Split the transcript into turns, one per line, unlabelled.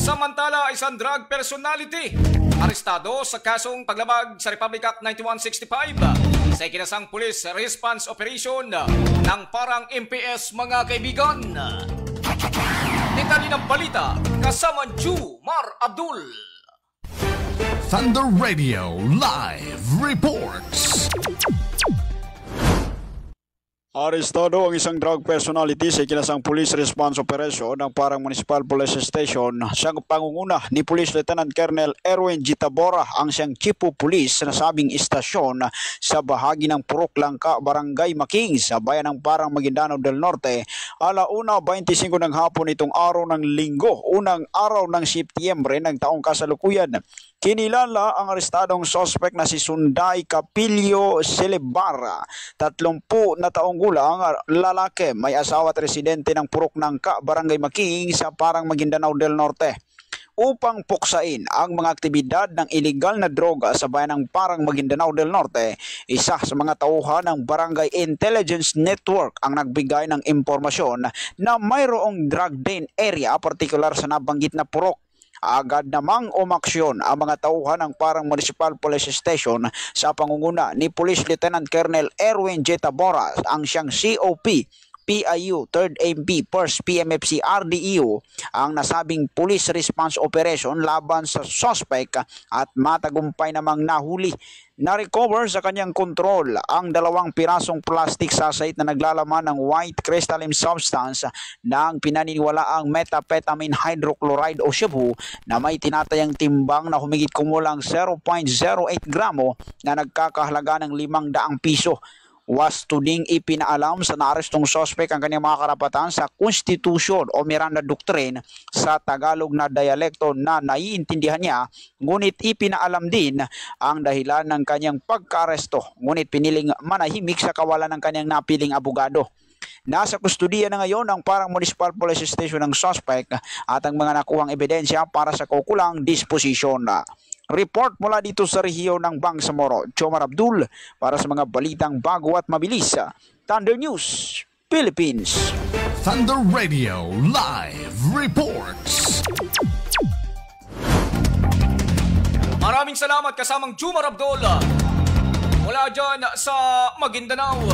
Samantala, isang drug personality arestado sa kasong paglabag sa Republic Act 9165 sa ikinasang police response operation ng parang MPS, mga kaibigan. Detalye ng balita kasama Jumar Abdul.
Thunder Radio Live Reports.
Arestado ang isang drug personality sa ikinasang police response operation ng Parang Municipal Police Station. Siyang pangunguna ni Police Lieutenant Colonel Erwin G. Tabora, ang siyang chief of police sa nasabing istasyon sa bahagi ng Purok Langka, Barangay Making sa bayan ng Parang Maguindanao del Norte. 1:25 ng hapon itong araw ng Linggo, unang araw ng Setyembre ng taong kasalukuyan. Kinilala ang arestadong suspect na si Sunday Capilio Celebara, 30 na taong gulang, lalaki, may asawa at residente ng Purok Langka, Barangay Making sa Parang Maguindanao del Norte. Upang puksain ang mga aktibidad ng iligal na droga sa bayan ng Parang Maguindanao del Norte, isa sa mga tauhan ng Barangay Intelligence Network ang nagbigay ng impormasyon na mayroong drug den area, partikular sa nabanggit na purok. Agad namang umaksyon ang mga tauhan ng Parang Municipal Police Station sa pangunguna ni Police Lieutenant Colonel Erwin J. Tabora, ang siyang COP, PIU, 3rd MP, 1st PMFC, RDEO, ang nasabing police response operation laban sa suspect at matagumpay namang nahuli. Na-recover sa kanyang kontrol ang 2 pirasong plastic sachet na naglalaman ng white crystalline substance ng pinaniniwalaang methamphetamine hydrochloride o shabu na may tinatayang timbang na humigit kumulang 0.08 gramo na nagkakahalaga ng 500 piso. Wasto ding ipinaalam sa naarestong suspect ang kanyang mga karapatan sa Constitution o Miranda Doctrine sa Tagalog na dialekto na naiintindihan niya, ngunit ipinaalam din ang dahilan ng kanyang pagkaaresto, ngunit piniling manahimik sa kawalan ng kanyang napiling abogado. Nasa kustudiya na ngayon ng Parang Municipal Police Station ng suspect at ang mga nakuhang ebidensya para sa kaukulang disposisyon. Report mula dito sa rehiyon ng Bangsamoro, Jomar Abdul para sa mga balitang bago at mabilis. Thunder News, Philippines.
Thunder Radio Live Reports.
Maraming salamat kasamang Jumar Abdul mula dyan sa Maguindanao.